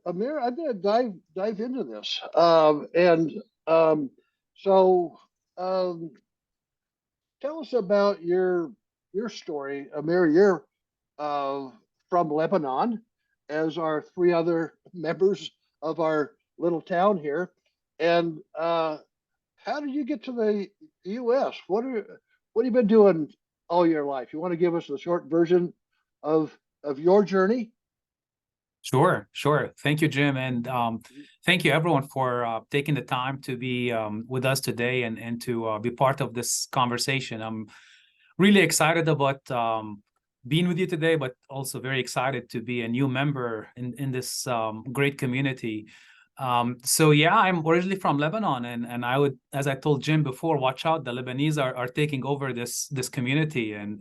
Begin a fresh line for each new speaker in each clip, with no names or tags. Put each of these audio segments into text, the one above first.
Amir, I'm going to dive into this. And so, um, tell us about your story, Amir. You're uh, from Lebanon, as are three other members of our little town here. And how did you get to the U.S.? What have you been doing all your life? You want to give us the short version of your journey?
Sure, sure. Thank you, Jim, and thank you everyone for taking the time to be with us today and to be part of this conversation. I'm really excited about being with you today, but also very excited to be a new member in this great community. So yeah, I'm originally from Lebanon, and I would, as I told Jim before, watch out, the Lebanese are taking over this community, and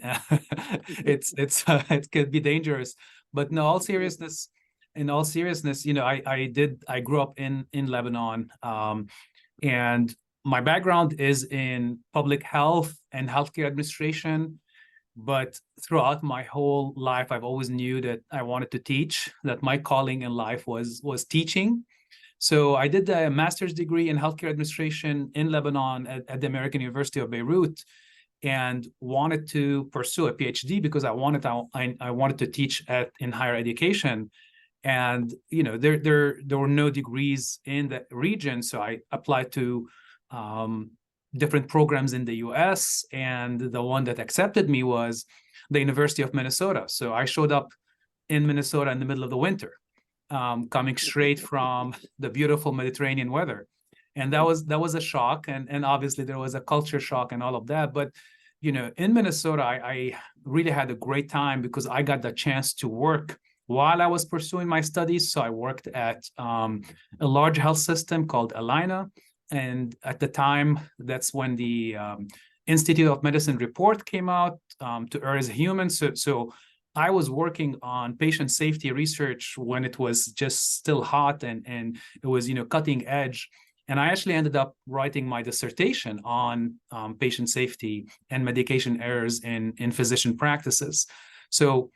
it's it could be dangerous. But no, all seriousness. In all seriousness, I grew up in Lebanon, and my background is in public health and healthcare administration. But throughout my whole life, I've always knew that I wanted to teach, that my calling in life was teaching. So I did a master's degree in healthcare administration in Lebanon at the American University of Beirut, and wanted to pursue a PhD because I wanted to teach in higher education. And there were no degrees in the region, so I applied to different programs in the US, and the one that accepted me was the University of Minnesota. So I showed up in Minnesota in the middle of the winter, coming straight from the beautiful Mediterranean weather, and that was a shock, and obviously there was a culture shock and all of that. But in Minnesota, I really had a great time because I got the chance to work while I was pursuing my studies. So I worked at a large health system called Alina. And at the time, that's when the Institute of Medicine report came out to err as a human. So I was working on patient safety research when it was just still hot and it was, cutting edge. And I actually ended up writing my dissertation on patient safety and medication errors in physician practices. So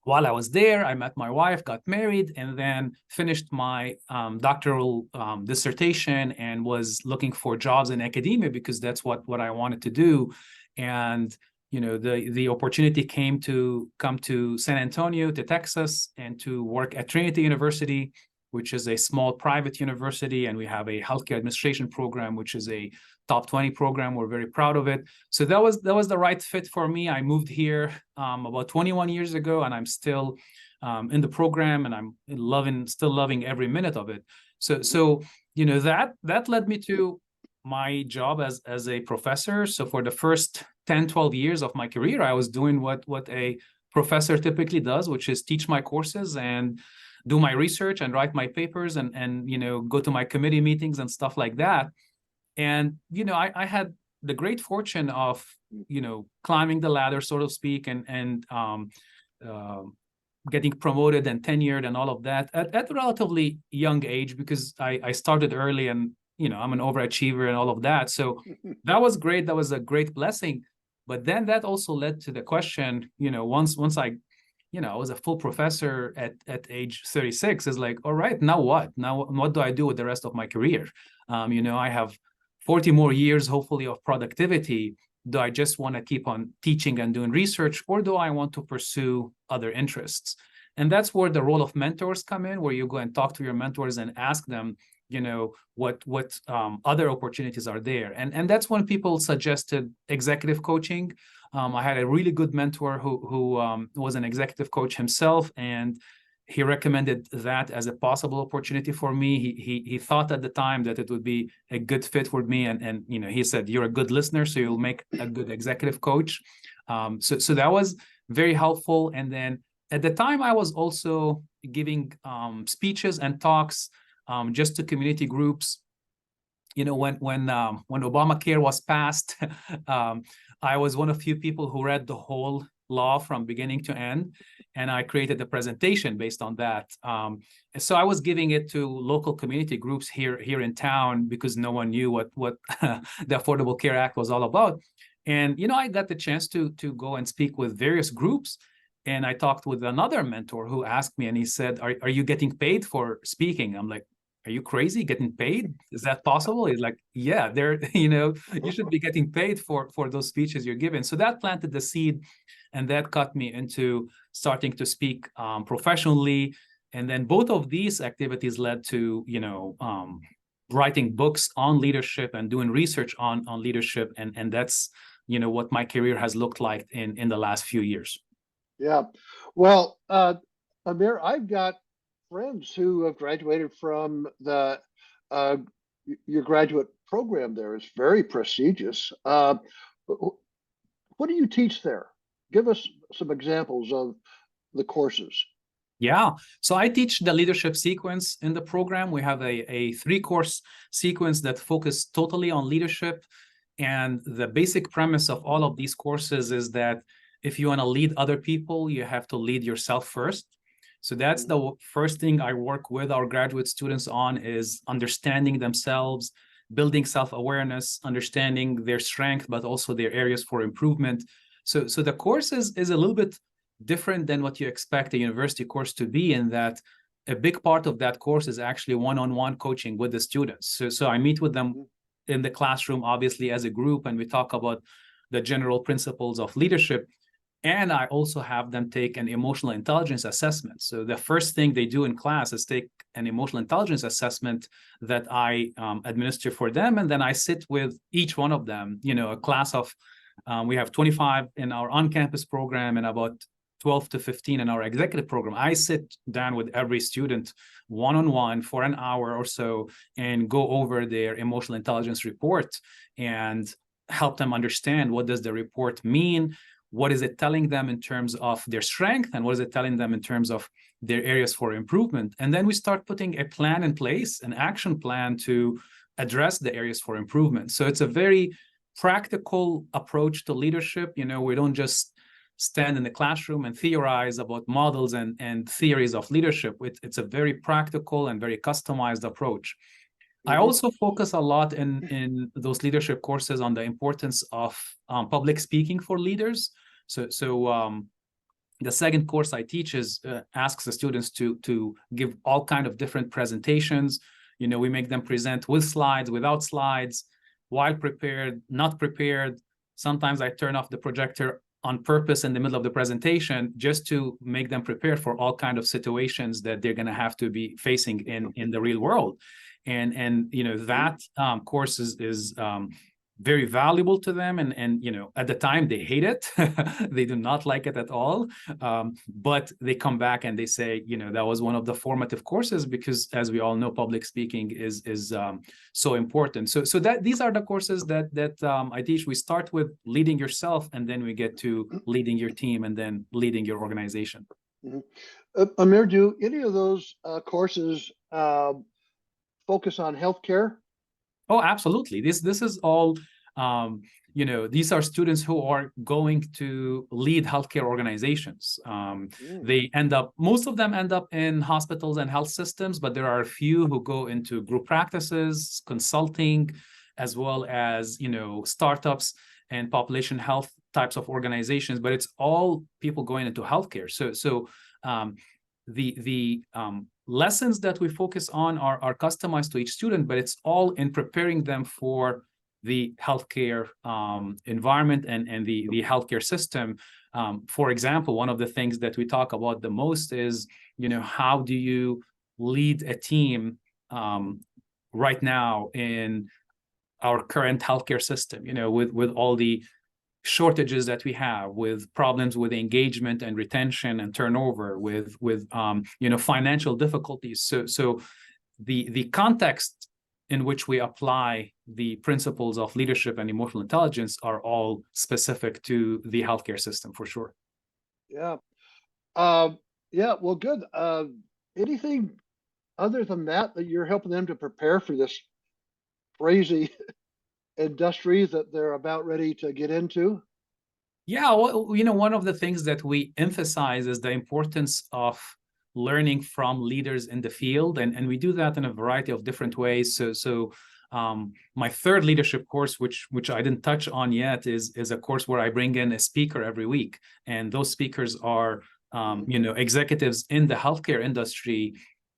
while I was there, I met my wife, got married, and then finished my doctoral dissertation and was looking for jobs in academia because that's what I wanted to do. And the opportunity came to come to San Antonio, to Texas, and to work at Trinity University, which is a small private university, and we have a healthcare administration program, which is a top 20 program. We're very proud of it. So that was the right fit for me. I moved here about 21 years ago, and I'm still in the program, and I'm still loving every minute of it. So that led me to my job as a professor. So for the first 10, 12 years of my career, I was doing what a professor typically does, which is teach my courses and do my research and write my papers and go to my committee meetings and stuff like that. And I had the great fortune of climbing the ladder, so to speak, and getting promoted and tenured and all of that at a relatively young age, because I started early, and I'm an overachiever and all of that. So that was great. That was a great blessing. But then that also led to the question, once I was a full professor at age 36, is like, all right, now what? Now what do I do with the rest of my career? I have 40 more years, hopefully, of productivity. Do I just want to keep on teaching and doing research, or do I want to pursue other interests? And that's where the role of mentors come in, where you go and talk to your mentors and ask them, what other opportunities are there. And that's when people suggested executive coaching. I had a really good mentor who was an executive coach himself, and he recommended that as a possible opportunity for me. He thought at the time that it would be a good fit for me, and he said, "You're a good listener, so you'll make a good executive coach." So that was very helpful. And then at the time, I was also giving speeches and talks just to community groups. When Obamacare was passed, I was one of few people who read the whole law from beginning to end, and I created a presentation based on that. So I was giving it to local community groups here in town because no one knew what the Affordable Care Act was all about. And I got the chance to go and speak with various groups. And I talked with another mentor who asked me, and he said, are you getting paid for speaking? I'm like, are you crazy? Getting paid? Is that possible? He's like, yeah, you should be getting paid for those speeches you're giving. So that planted the seed, and that got me into starting to speak professionally. And then both of these activities led to, writing books on leadership and doing research on leadership. And that's, what my career has looked like in the last few years.
Yeah. Well, Amer, I've got friends who have graduated from uh, your graduate program there. It's very prestigious. What do you teach there? Give us some examples of the courses.
Yeah. So I teach the leadership sequence in the program. We have a 3-course sequence that focus totally on leadership. And the basic premise of all of these courses is that if you want to lead other people, you have to lead yourself first. So that's the first thing I work with our graduate students on, is understanding themselves, building self-awareness, understanding their strength, but also their areas for improvement. So the course is a little bit different than what you expect a university course to be, in that a big part of that course is actually one-on-one coaching with the students. So I meet with them in the classroom, obviously as a group, and we talk about the general principles of leadership. And I also have them take an emotional intelligence assessment. So the first thing they do in class is take an emotional intelligence assessment that I administer for them. And then I sit with each one of them, a class of, we have 25 in our on-campus program and about 12 to 15 in our executive program. I sit down with every student one-on-one for an hour or so and go over their emotional intelligence report and help them understand, what does the report mean? What is it telling them in terms of their strength, and what is it telling them in terms of their areas for improvement? And then we start putting a plan in place, an action plan to address the areas for improvement. So it's a very practical approach to leadership. We don't just stand in the classroom and theorize about models and theories of leadership. It's a very practical and very customized approach. I also focus a lot in those leadership courses on the importance of public speaking for leaders. So the second course I teach is asks the students to give all kind of different presentations. We make them present with slides, without slides, while prepared, not prepared. Sometimes I turn off the projector on purpose in the middle of the presentation, just to make them prepared for all kind of situations that they're going to have to be facing in the real world. And that course is very valuable to them. And at the time they hate it. They do not like it at all. But they come back and they say, that was one of the formative courses, because as we all know, public speaking is so important. So that these are the courses that I teach. We start with leading yourself, and then we get to leading your team, and then leading your organization.
Amer, do any of those courses focus on healthcare?
Oh, absolutely. This is all, these are students who are going to lead healthcare organizations. Most of them end up in hospitals and health systems, but there are a few who go into group practices, consulting, as well as, startups and population health types of organizations, but it's all people going into healthcare. So the lessons that we focus on are customized to each student, but it's all in preparing them for the healthcare environment and the healthcare system. For example, one of the things that we talk about the most is, how do you lead a team right now in our current healthcare system, with all the shortages that we have, with problems with engagement and retention and turnover, with financial difficulties. So the context in which we apply the principles of leadership and emotional intelligence are all specific to the healthcare system, for sure.
Yeah. Yeah. Well, good. Anything other than that you're helping them to prepare for this crazy industry that they're about ready to get into?
Yeah, well, one of the things that we emphasize is the importance of learning from leaders in the field, and we do that in a variety of different ways. So my third leadership course, which I didn't touch on yet, is a course where I bring in a speaker every week, and those speakers are executives in the healthcare industry,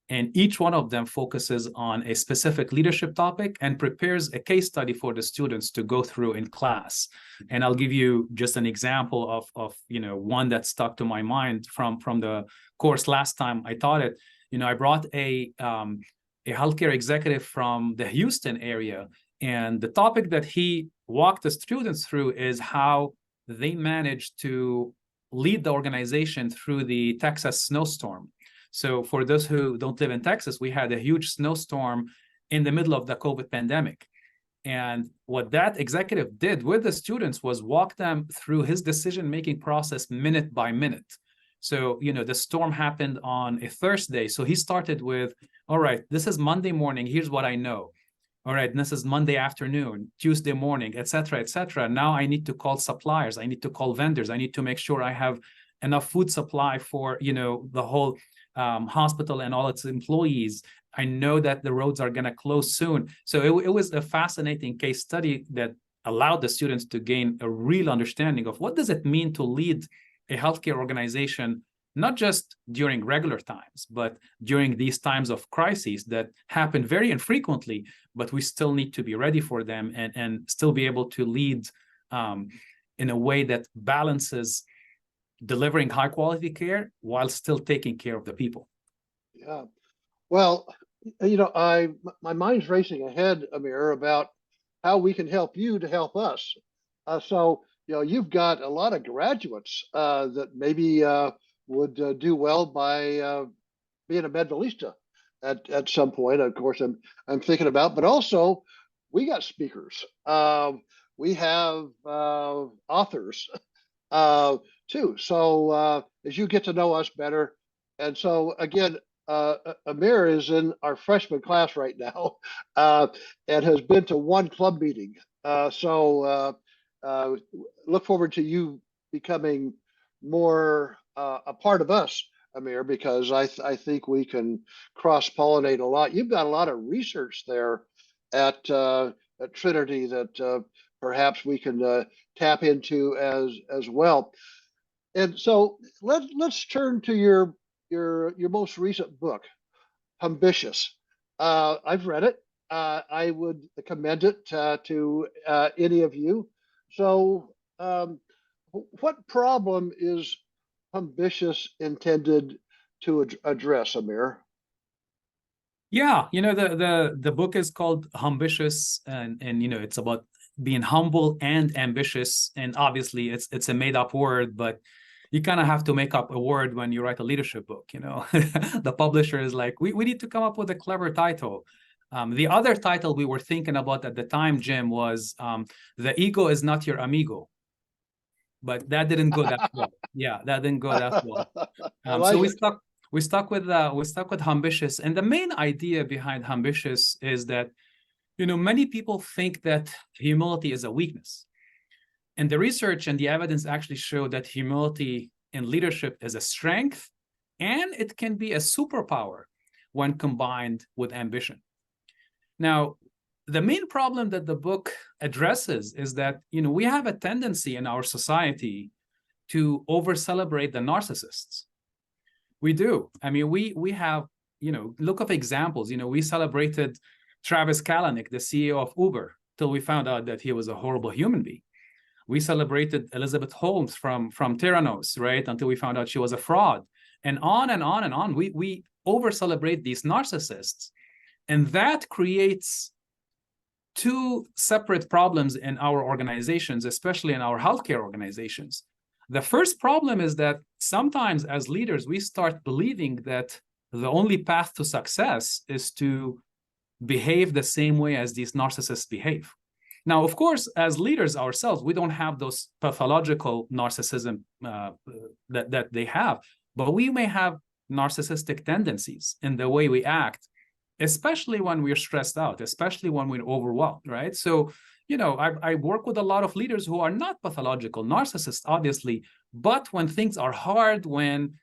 and each one of them focuses on a specific leadership topic and prepares a case study for the students to go through in class. And I'll give you just an example of one that stuck to my mind from the course last time I taught it. I brought a healthcare executive from the Houston area, and the topic that he walked the students through is how they managed to lead the organization through the Texas snowstorm. So for those who don't live in Texas, we had a huge snowstorm in the middle of the COVID pandemic. And what that executive did with the students was walk them through his decision-making process minute by minute. So, the storm happened on a Thursday. So he started with, all right, this is Monday morning. Here's what I know. All right, this is Monday afternoon, Tuesday morning, et cetera, et cetera. Now I need to call suppliers. I need to call vendors. I need to make sure I have enough food supply for, the whole hospital and all its employees. I know that the roads are going to close soon. So it was a fascinating case study that allowed the students to gain a real understanding of what does it mean to lead a healthcare organization, not just during regular times, but during these times of crises that happen very infrequently, but we still need to be ready for them and still be able to lead in a way that balances delivering high quality care while still taking care of the people.
Yeah. Well, my mind's racing ahead, Amer, about how we can help you to help us. So you've got a lot of graduates that maybe would do well by being a Medvalista at some point. Of course, I'm thinking about, but also we got speakers. We have authors too. So as you get to know us better, and so again, Amer is in our freshman class right now and has been to one club meeting. So look forward to you becoming more a part of us, Amer, because I think we can cross-pollinate a lot. You've got a lot of research there at Trinity that perhaps we can tap into as well. And so let's turn to your most recent book, Humbitious. I've read it. I would commend it to any of you. So, what problem is Humbitious intended to address, Amer?
Yeah, the book is called Humbitious, and it's about being humble and ambitious. And obviously, it's a made-up word, but you kind of have to make up a word when you write a leadership book. The publisher is like, we need to come up with a clever title. The other title we were thinking about at the time, Jim, was The Ego is Not Your Amigo. But that didn't go that well. Yeah, that didn't go that well. So we stuck with Humbitious. And the main idea behind Humbitious is that, many people think that humility is a weakness. And the research and the evidence actually show that humility in leadership is a strength, and it can be a superpower when combined with ambition. Now, the main problem that the book addresses is that, we have a tendency in our society to over-celebrate the narcissists. We do. I mean, we have, look at examples. We celebrated Travis Kalanick, the CEO of Uber, till we found out that he was a horrible human being. We celebrated Elizabeth Holmes from Theranos, right, until we found out she was a fraud. And on and on and on. We over-celebrate these narcissists. And that creates two separate problems in our organizations, especially in our healthcare organizations. The first problem is that sometimes as leaders, we start believing that the only path to success is to behave the same way as these narcissists behave. Now, of course, as leaders ourselves, we don't have those pathological narcissism that they have, but we may have narcissistic tendencies in the way we act, especially when we're stressed out, especially when we're overwhelmed, right? So, I work with a lot of leaders who are not pathological narcissists, obviously, but when things are hard, when,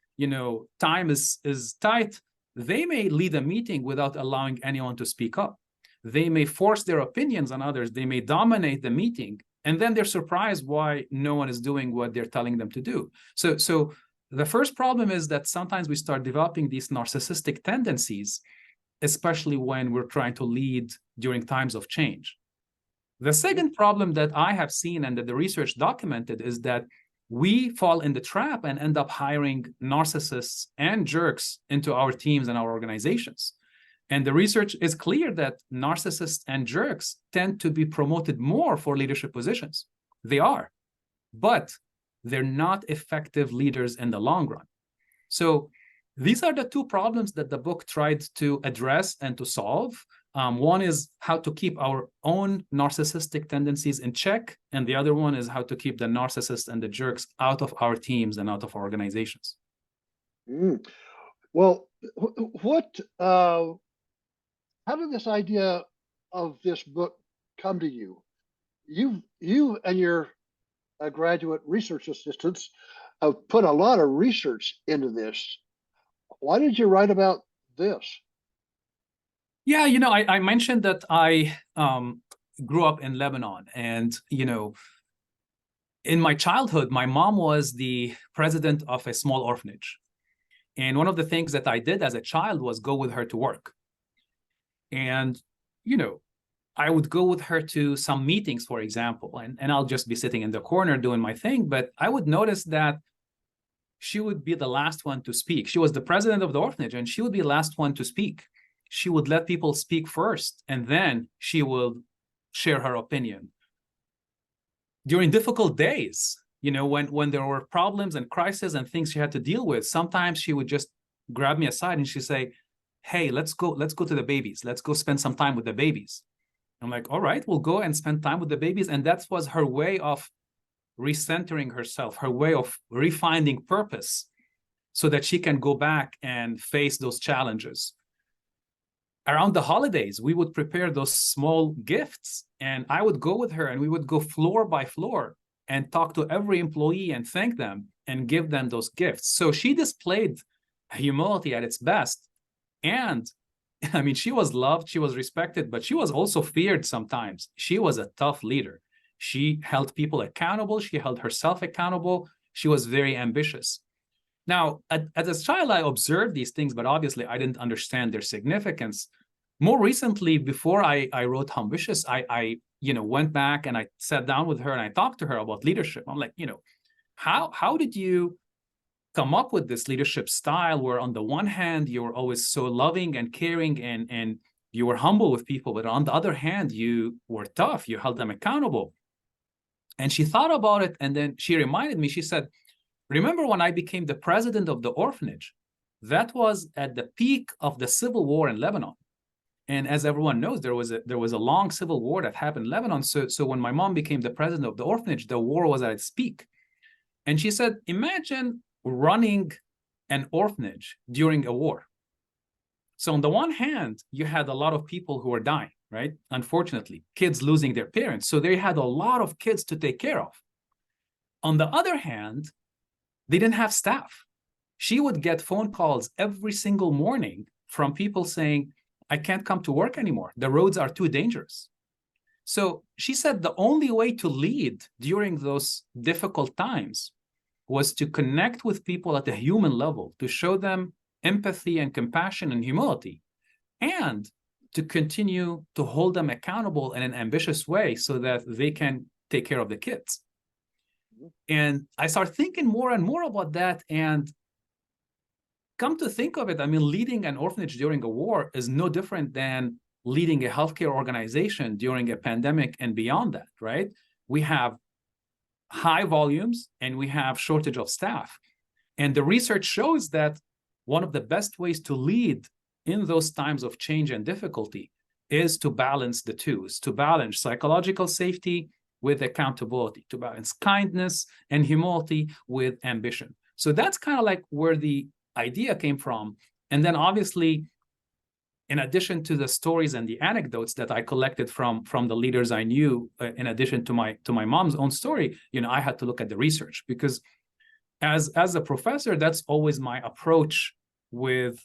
time is tight, they may lead a meeting without allowing anyone to speak up. They may force their opinions on others. They may dominate the meeting, and then they're surprised why no one is doing what they're telling them to do. So the first problem is that sometimes we start developing these narcissistic tendencies, especially when we're trying to lead during times of change. The second problem that I have seen and that the research documented is that we fall in the trap and end up hiring narcissists and jerks into our teams and our organizations. And the research is clear that narcissists and jerks tend to be promoted more for leadership positions. They are, but they're not effective leaders in the long run. So these are the two problems that the book tried to address and to solve. One is how to keep our own narcissistic tendencies in check, and the other one is how to keep the narcissists and the jerks out of our teams and out of our organizations.
Well, what? How did this idea of this book come to you? You and your graduate research assistants have put a lot of research into this. Why did you write about this?
Yeah, you know, I mentioned that I grew up in Lebanon, and you know, in my childhood, my mom was the president of a small orphanage, and one of the things that I did as a child was go with her to work. And you know, I would go with her to some meetings, for example, and I'll just be sitting in the corner doing my thing, but I would notice that she would be the last one to speak. She was the president of the orphanage, and she would be the last one to speak. She would let people speak first, and then she would share her opinion. During difficult days, you know, when there were problems and crises and things she had to deal with, sometimes she would just grab me aside and she'd say, "Hey, let's go to the babies. Let's go spend some time with the babies." I'm like, "All right, we'll go and spend time with the babies." And that was her way of recentering herself, her way of refinding purpose so that she can go back and face those challenges. Around the holidays, we would prepare those small gifts, and I would go with her and we would go floor by floor and talk to every employee and thank them and give them those gifts. So she displayed humility at its best. And I mean, she was loved, she was respected, but she was also feared sometimes. She was a tough leader. She held people accountable. She held herself accountable. She was very ambitious. Now, as a child, I observed these things, but obviously I didn't understand their significance. More recently, before I wrote Humbitious, I went back and I sat down with her and I talked to her about leadership. I'm like, how did you come up with this leadership style where on the one hand, you were always so loving and caring and you were humble with people, but on the other hand, you were tough, you held them accountable. And she thought about it, and then she reminded me, she said, "Remember when I became the president of the orphanage? That was at the peak of the civil war in Lebanon. And as everyone knows, there was a long civil war that happened in Lebanon. So when my mom became the president of the orphanage, the war was at its peak." And she said, "Imagine running an orphanage during a war. So on the one hand, you had a lot of people who were dying, right? Unfortunately, kids losing their parents. So they had a lot of kids to take care of. On the other hand, they didn't have staff. She would get phone calls every single morning from people saying, 'I can't come to work anymore. The roads are too dangerous.'" So she said the only way to lead during those difficult times was to connect with people at a human level, to show them empathy and compassion and humility, and to continue to hold them accountable in an ambitious way so that they can take care of the kids. And I start thinking more and more about that. And come to think of it, I mean, leading an orphanage during a war is no different than leading a healthcare organization during a pandemic and beyond that, right? We have high volumes and we have shortage of staff. And the research shows that one of the best ways to lead in those times of change and difficulty is to balance the two, is to balance psychological safety with accountability, to balance kindness and humility with ambition. So that's kind of like where the idea came from. And then obviously, in addition to the stories and the anecdotes that I collected from the leaders I knew, in addition to my mom's own story, I had to look at the research, because as a professor, that's always my approach with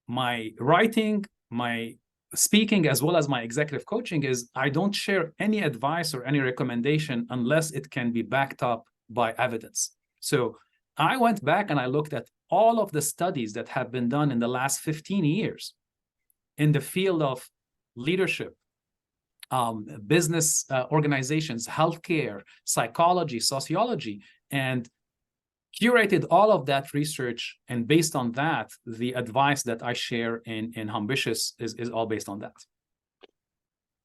my writing, my speaking, as well as my executive coaching, is I don't share any advice or any recommendation unless it can be backed up by evidence. So I went back and I looked at all of the studies that have been done in the last 15 years in the field of leadership, business organizations, healthcare, psychology, sociology, and curated all of that research. And based on that, the advice that I share in Humbitious is all based on that.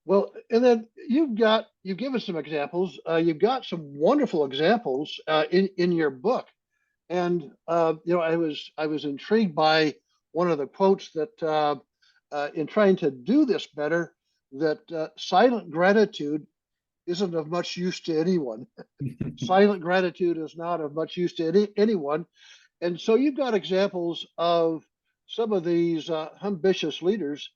Well, and then you've given some examples. You've got some wonderful examples in your book, and I was intrigued by one of the quotes that in trying to do this better, that silent gratitude isn't of much use to anyone. Silent gratitude is not of much use to anyone, and so you've got examples of some of these ambitious leaders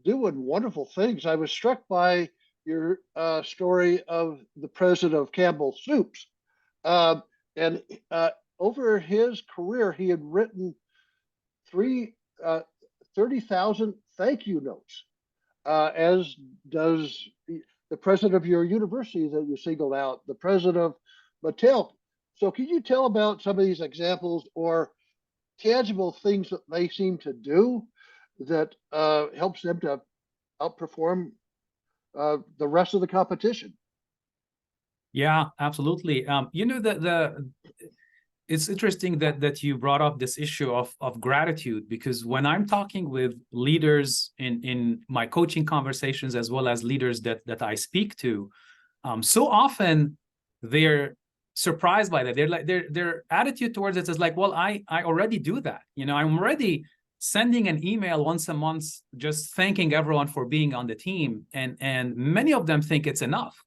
doing wonderful things. I was struck by your story of the president of Campbell Soups. And over his career, he had written three, 30,000 thank you notes, as does the president of your university that you singled out, the president of Mattel. So can you tell about some of these examples or tangible things that they seem to do that helps them to outperform the rest of the competition?
Yeah, absolutely. It's interesting that you brought up this issue of gratitude, because when I'm talking with leaders in my coaching conversations, as well as leaders that I speak to, so often they're surprised by that. They're like their attitude towards it is like, well, I already do that. I'm already sending an email once a month just thanking everyone for being on the team, and many of them think it's enough.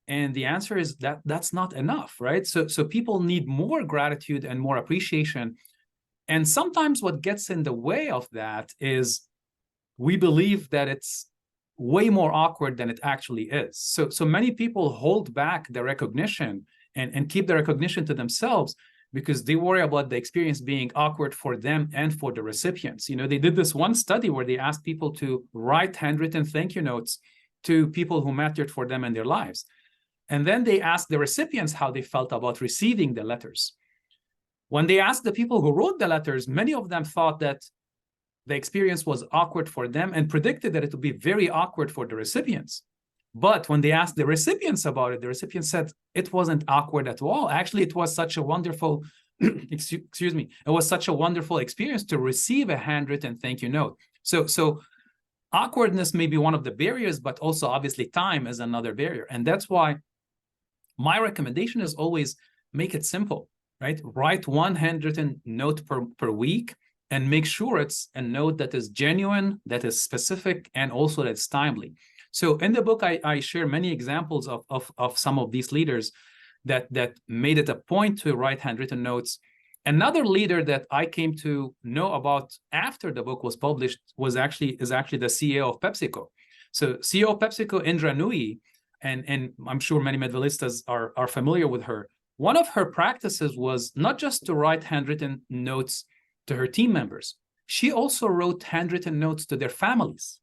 And the answer is that's not enough, right? So people need more gratitude and more appreciation. And sometimes what gets in the way of that is we believe that it's way more awkward than it actually is. So many people hold back the recognition and keep the recognition to themselves because they worry about the experience being awkward for them and for the recipients. They did this one study where they asked people to write handwritten thank you notes to people who mattered for them in their lives. And then they asked the recipients how they felt about receiving the letters. When they asked the people who wrote the letters, many of them thought that the experience was awkward for them and predicted that it would be very awkward for the recipients. But when they asked the recipients about it, the recipients said it wasn't awkward at all. Actually, it was such a wonderful, excuse me, it was such a wonderful experience to receive a handwritten thank you note. So awkwardness may be one of the barriers, but also obviously time is another barrier. And that's why my recommendation is always make it simple, right? Write one handwritten note per week and make sure it's a note that is genuine, that is specific, and also that's timely. So in the book, I share many examples of some of these leaders that made it a point to write handwritten notes. Another leader that I came to know about after the book was published is actually the CEO of PepsiCo. So CEO of PepsiCo, Indra Nooyi, and I'm sure many Medvalistas are familiar with her. One of her practices was not just to write handwritten notes to her team members. She also wrote handwritten notes to their families.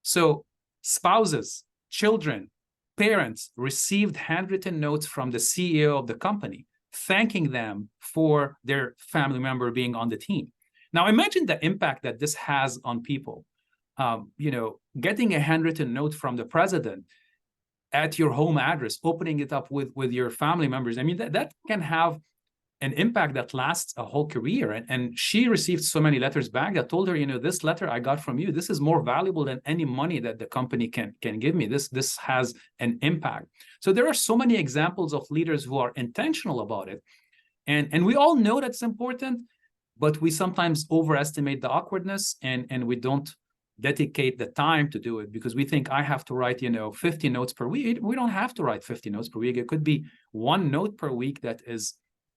So spouses, children, parents received handwritten notes from the CEO of the company, thanking them for their family member being on the team. Now imagine the impact that this has on people. Getting a handwritten note from the president at your home address, opening it up with your family members. I mean, that can have an impact that lasts a whole career. And she received so many letters back that told her, this letter I got from you, this is more valuable than any money that the company can give me. This has an impact. So there are so many examples of leaders who are intentional about it. And we all know that's important, but we sometimes overestimate the awkwardness and we don't dedicate the time to do it because we think I have to write, 50 notes per week. We don't have to write 50 notes per week. It could be one note per week that is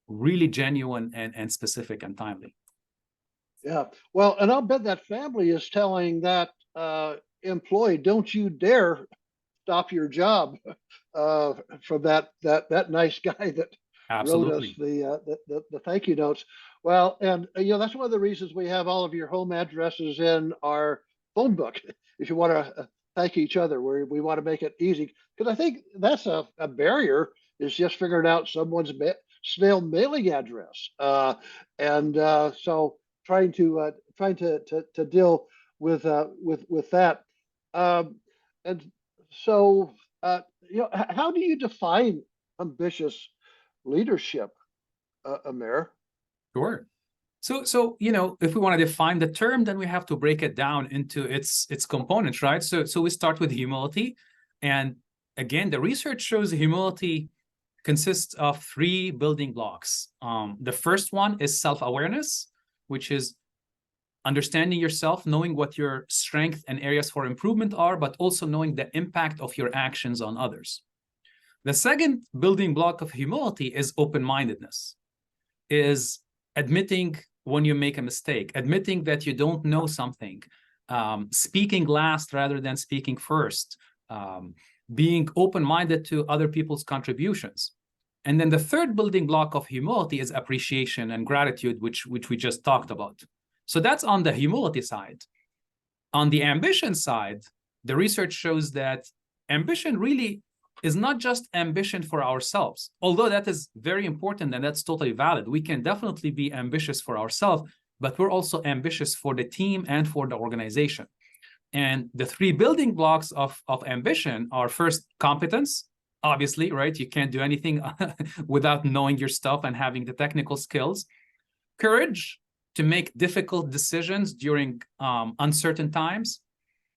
really genuine and specific and timely.
Yeah. Well, and I'll bet that family is telling that employee, don't you dare stop your job from that nice guy that
Absolutely.
wrote us the thank you notes. Well, and that's one of the reasons we have all of your home addresses in our phone book. If you want to thank each other, we want to make it easy because I think that's a barrier is just figuring out snail mailing address, and so trying to deal with that, um, and so how do you define ambitious leadership, Amer?
Sure. So if we want to define the term, then we have to break it down into its components, right? So we start with humility, and again, the research shows humility consists of three building blocks. The first one is self-awareness, which is understanding yourself, knowing what your strengths and areas for improvement are, but also knowing the impact of your actions on others. The second building block of humility is open-mindedness, is admitting when you make a mistake, admitting that you don't know something, speaking last rather than speaking first, being open-minded to other people's contributions. And then the third building block of humility is appreciation and gratitude, which we just talked about. So that's on the humility side. On the ambition side, the research shows that ambition really is not just ambition for ourselves, although that is very important and that's totally valid. We can definitely be ambitious for ourselves, but we're also ambitious for the team and for the organization. And the three building blocks of ambition are first, competence. Obviously, right? You can't do anything without knowing your stuff and having the technical skills. Courage to make difficult decisions during uncertain times.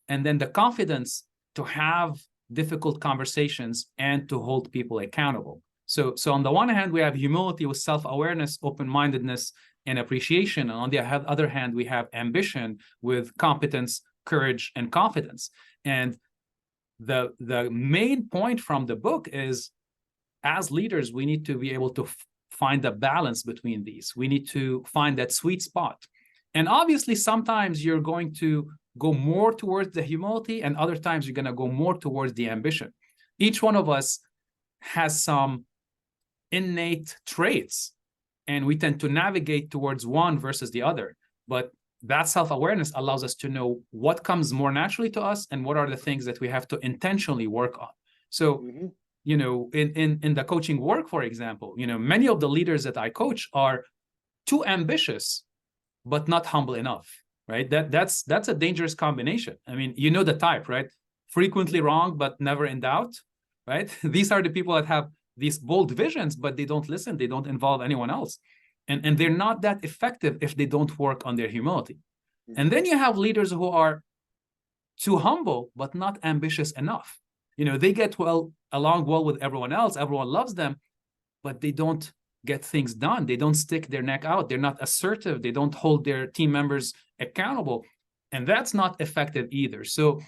And then the confidence to have difficult conversations and to hold people accountable. So on the one hand, we have humility with self-awareness, open-mindedness, and appreciation. And on the other hand, we have ambition with competence, courage, and confidence. And the main point from the book is, as leaders, we need to be able to find a balance between these. We need to find that sweet spot. And obviously, sometimes you're going to go more towards the humility, and other times you're going to go more towards the ambition. Each one of us has some innate traits, and we tend to navigate towards one versus the other. But that self-awareness allows us to know what comes more naturally to us and what are the things that we have to intentionally work on. So, in the coaching work, for example, many of the leaders that I coach are too ambitious, but not humble enough, right? That's a dangerous combination. I mean, the type, right? Frequently wrong, but never in doubt, right? These are the people that have these bold visions, but they don't listen. They don't involve anyone else. And they're not that effective if they don't work on their humility. And then you have leaders who are too humble, but not ambitious enough. They get along well with everyone else. Everyone loves them, but they don't get things done. They don't stick their neck out. They're not assertive. They don't hold their team members accountable. And that's not effective either. So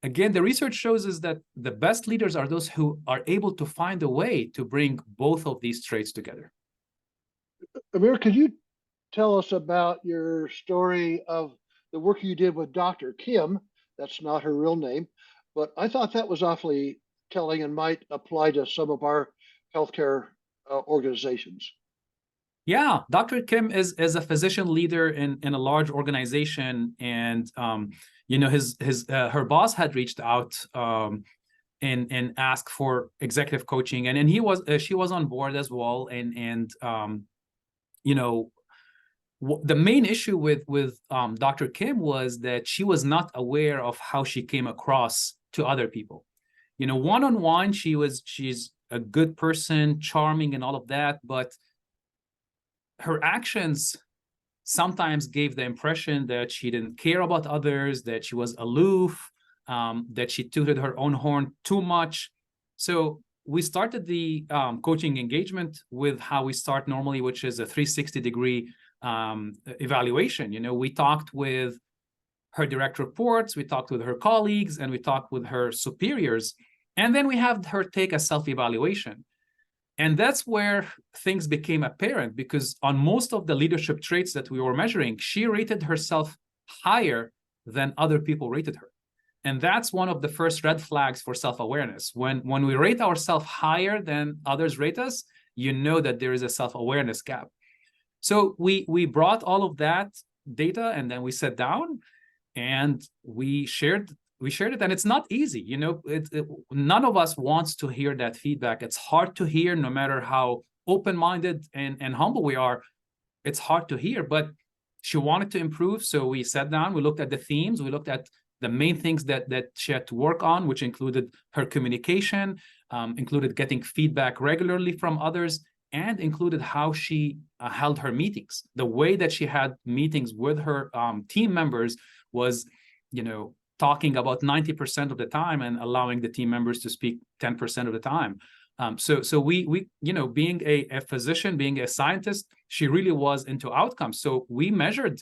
again, the research shows us that the best leaders are those who are able to find a way to bring both of these traits together.
Amer, could you tell us about your story of the work you did with Dr. Kim? That's not her real name, but I thought that was awfully telling and might apply to some of our healthcare organizations.
Yeah, Dr. Kim is a physician leader in a large organization, and her boss had reached out and asked for executive coaching, and she was on board as well, and the main issue with Dr. Kim was that she was not aware of how she came across to other people. One-on-one, she's a good person, charming and all of that, but her actions sometimes gave the impression that she didn't care about others, that she was aloof, that she tooted her own horn too much. So we started the coaching engagement with how we start normally, which is a 360-degree evaluation. We talked with her direct reports, we talked with her colleagues, and we talked with her superiors. And then we have her take a self-evaluation. And that's where things became apparent, because on most of the leadership traits that we were measuring, she rated herself higher than other people rated her. And that's one of the first red flags for self-awareness. When we rate ourselves higher than others rate us, that there is a self-awareness gap. So we brought all of that data, and then we sat down and we shared it, and it's not easy. None of us wants to hear that feedback. It's hard to hear, no matter how open-minded and humble we are, it's hard to hear, but she wanted to improve. So we sat down, we looked at the themes, we looked at the main things that she had to work on, which included her communication, included getting feedback regularly from others, and included how she held her meetings. The way that she had meetings with her team members was, talking about 90% of the time and allowing the team members to speak 10% of the time. So we being a physician, being a scientist, she really was into outcomes. So we measured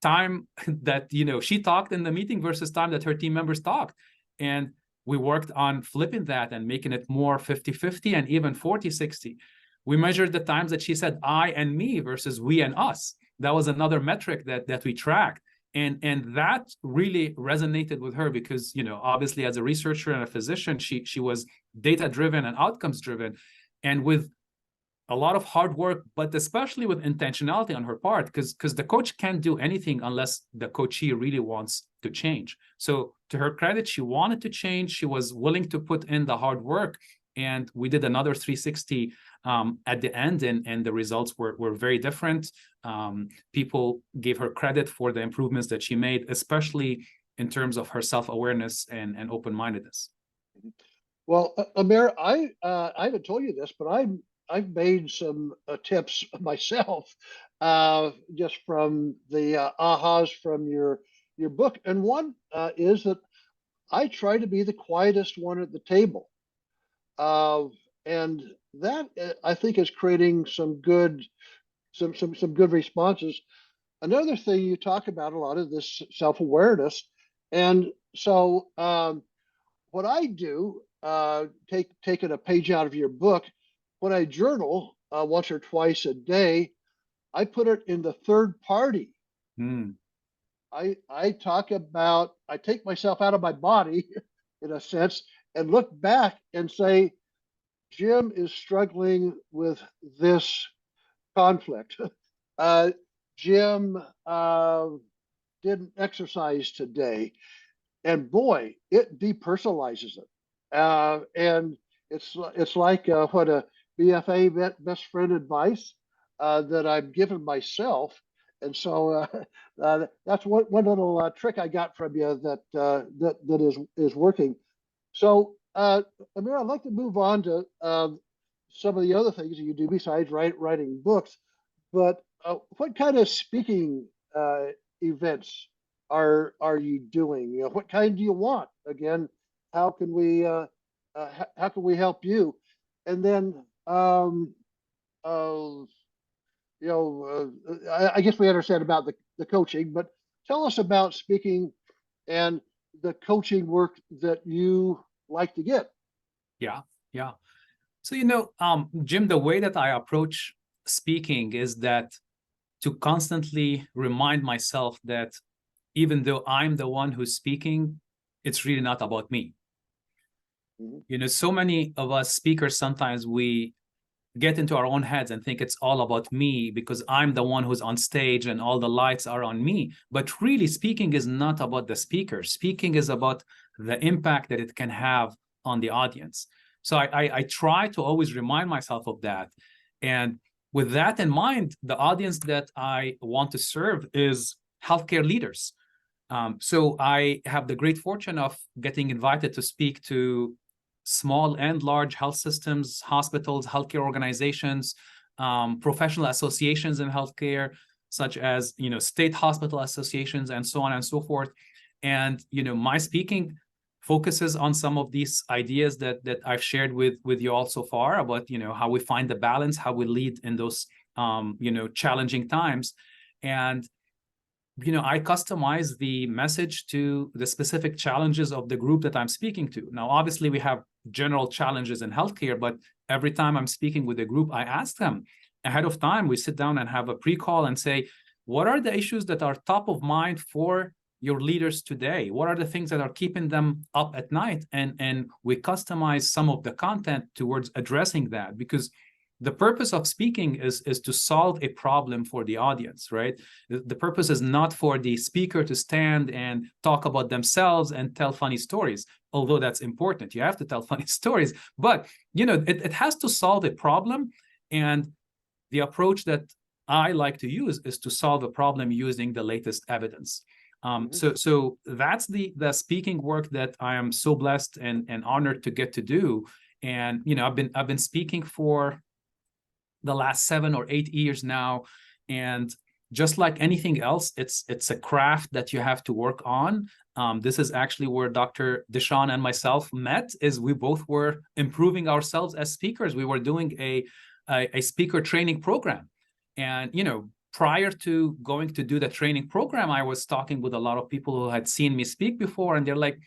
time that she talked in the meeting versus time that her team members talked, and we worked on flipping that and making it more 50-50 and even 40-60. We measured the times that she said I and me versus we and us. That was another metric that we tracked. And that really resonated with her because, obviously as a researcher and a physician, she was data-driven and outcomes-driven, and with a lot of hard work, but especially with intentionality on her part, because the coach can't do anything unless the coachee really wants to change. So to her credit, she wanted to change. She was willing to put in the hard work, and we did another 360 at the end, and the results were very different. People gave her credit for the improvements that she made, especially in terms of her self-awareness and open-mindedness.
Well, Amer, I haven't told you this, but I've made some attempts myself, just from the ahas from your book, and one is that I try to be the quietest one at the table, and that I think is creating some good responses. Another thing you talk about a lot of this self-awareness, and so what I do, taking a page out of your book, when I journal once or twice a day, I put it in the third party. I talk about, I take myself out of my body in a sense and look back and say, Jim is struggling with this conflict. Jim didn't exercise today. And boy, it depersonalizes it. And it's like what a BFA, best friend advice, that I've given myself. And so that's one little trick I got from you that is working. So Amer, I'd like to move on to some of the other things that you do besides writing books. But what kind of speaking events are you doing? What kind do you want? Again, how can we help you? And then I guess we understand about the coaching, but tell us about speaking and the coaching work that you like to get.
Yeah. So, Jim, the way that I approach speaking is that to constantly remind myself that even though I'm the one who's speaking, it's really not about me. So many of us speakers, sometimes we get into our own heads and think it's all about me because I'm the one who's on stage and all the lights are on me. But really, speaking is not about the speaker. Speaking is about the impact that it can have on the audience. So I try to always remind myself of that. And with that in mind, the audience that I want to serve is healthcare leaders. So I have the great fortune of getting invited to speak to small and large health systems, hospitals, healthcare organizations, professional associations in healthcare, such as state hospital associations and so on and so forth. And my speaking focuses on some of these ideas that I've shared with you all so far about how we find the balance, how we lead in those challenging times. And I customize the message to the specific challenges of the group that I'm speaking to. Now, obviously, we have general challenges in healthcare, but every time I'm speaking with a group, I ask them ahead of time. We sit down and have a pre-call and say, what are the issues that are top of mind for your leaders today? What are the things that are keeping them up at night? And we customize some of the content towards addressing that, because the purpose of speaking is to solve a problem for the audience, right? The purpose is not for the speaker to stand and talk about themselves and tell funny stories, although that's important. You have to tell funny stories, but it has to solve a problem. And the approach that I like to use is to solve a problem using the latest evidence. So that's the speaking work that I am so blessed and honored to get to do. And I've been speaking for the last 7 or 8 years now, and just like anything else, it's a craft that you have to work on. This is actually where Dr. Deshawn and myself met, is we both were improving ourselves as speakers. We were doing a speaker training program. And, prior to going to do the training program, I was talking with a lot of people who had seen me speak before, and they're like,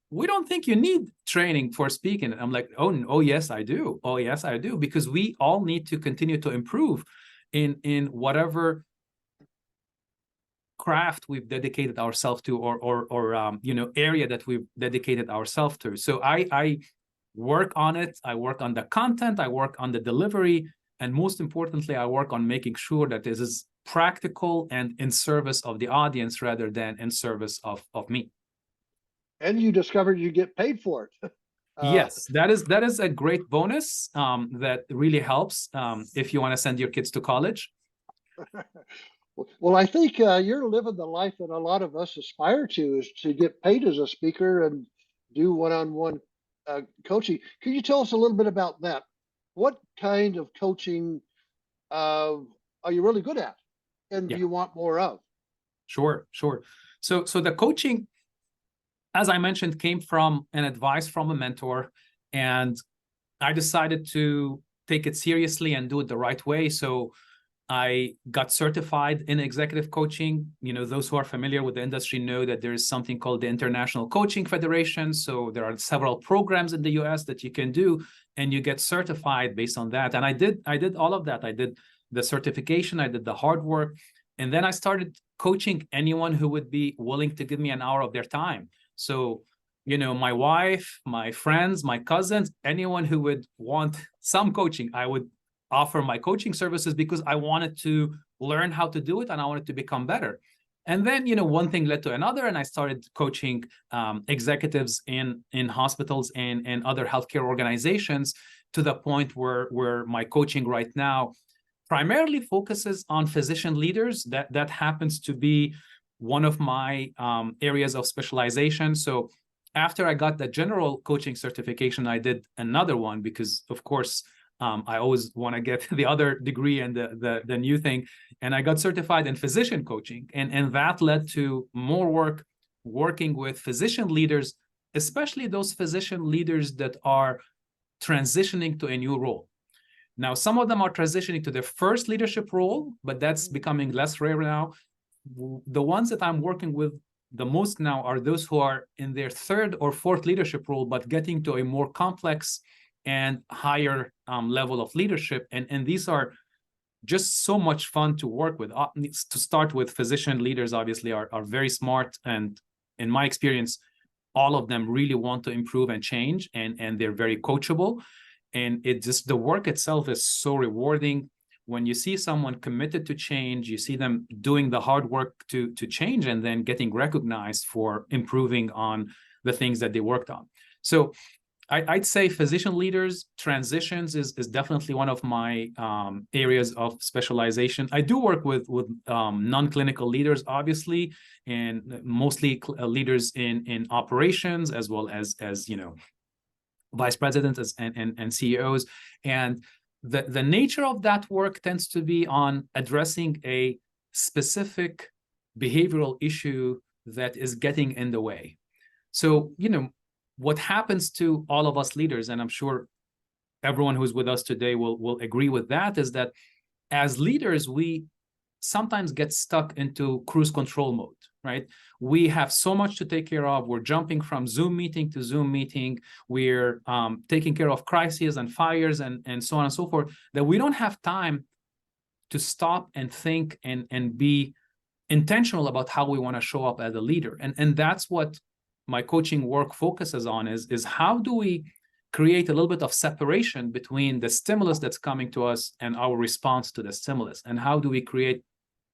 we don't think you need training for speaking. And I'm like, oh, yes, I do. Oh, yes, I do. Because we all need to continue to improve in whatever craft we've dedicated ourselves to, or area that we've dedicated ourselves to. So I work on it. I work on the content. I work on the delivery. And most importantly, I work on making sure that this is practical and in service of the audience rather than in service of me.
And you discovered you get paid for it.
Yes, that is a great bonus that really helps if you want to send your kids to college.
Well, I think you're living the life that a lot of us aspire to, is to get paid as a speaker and do one-on-one coaching. Could you tell us a little bit about that? What kind of coaching are you really good at, and do you want more of?
Sure. So the coaching, as I mentioned, came from an advice from a mentor, and I decided to take it seriously and do it the right way. So I got certified in executive coaching. Those who are familiar with the industry know that there is something called the International Coaching Federation. So there are several programs in the US that you can do, and you get certified based on that. And I did all of that. I did the certification, I did the hard work, and then I started coaching anyone who would be willing to give me an hour of their time. So, my wife, my friends, my cousins, anyone who would want some coaching, I would offer my coaching services, because I wanted to learn how to do it and I wanted to become better. And then, one thing led to another, and I started coaching executives in hospitals and other healthcare organizations, to the point where my coaching right now primarily focuses on physician leaders. That happens to be one of my areas of specialization. So after I got the general coaching certification, I did another one, because of course, I always want to get the other degree and the new thing. And I got certified in physician coaching. And that led to more work working with physician leaders, especially those physician leaders that are transitioning to a new role. Now, some of them are transitioning to their first leadership role, but that's becoming less rare now. The ones that I'm working with the most now are those who are in their third or fourth leadership role, but getting to a more complex and higher level of leadership. And these are just so much fun to work with. To start with, physician leaders obviously are very smart. And in my experience, all of them really want to improve and change, and they're very coachable. And the work itself is so rewarding. When you see someone committed to change, you see them doing the hard work to change, and then getting recognized for improving on the things that they worked on. So I'd say physician leaders, transitions is definitely one of my areas of specialization. I do work with non-clinical leaders, obviously, and mostly leaders in operations, as well as vice presidents and CEOs. And the nature of that work tends to be on addressing a specific behavioral issue that is getting in the way. So, what happens to all of us leaders, and I'm sure everyone who's with us today will agree with that, is that as leaders, we sometimes get stuck into cruise control mode, right? We have so much to take care of. We're jumping from Zoom meeting to Zoom meeting. We're taking care of crises and fires and so on and so forth, that we don't have time to stop and think and be intentional about how we want to show up as a leader. And that's what my coaching work focuses on, is how do we create a little bit of separation between the stimulus that's coming to us and our response to the stimulus, and how do we create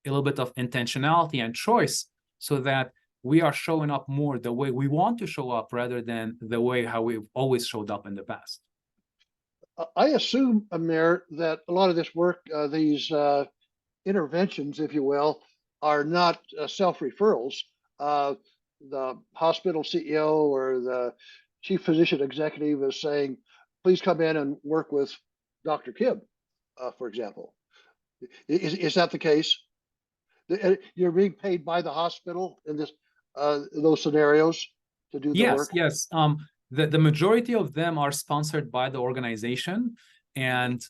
a little bit of intentionality and choice so that we are showing up more the way we want to show up, rather than the way how we've always showed up in the past.
I assume, Amer, that a lot of this work, these interventions, if you will, are not self-referrals. The hospital CEO or the chief physician executive is saying, please come in and work with Dr. Kim, for example. Is that the case? You're being paid by the hospital in those scenarios to do the
Yes,
work?
yes. The majority of them are sponsored by the organization. And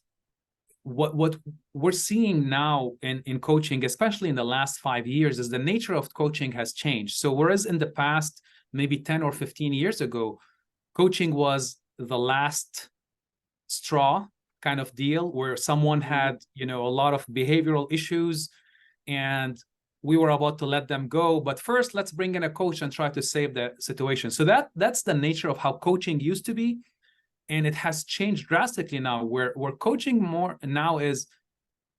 what we're seeing now in coaching, especially in the last 5 years, is the nature of coaching has changed. So whereas in the past, maybe 10 or 15 years ago, coaching was the last straw kind of deal, where someone had, a lot of behavioral issues and we were about to let them go, but first let's bring in a coach and try to save the situation. So that's the nature of how coaching used to be. And it has changed drastically now, where coaching more now is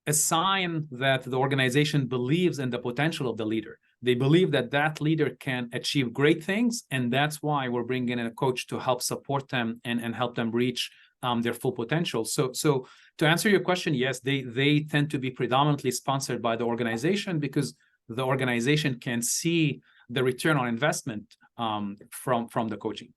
a sign that the organization believes in the potential of the leader. They believe that that leader can achieve great things, and that's why we're bringing in a coach to help support them and help them reach their full potential. So to answer your question, yes, they tend to be predominantly sponsored by the organization, because the organization can see the return on investment from the coaching.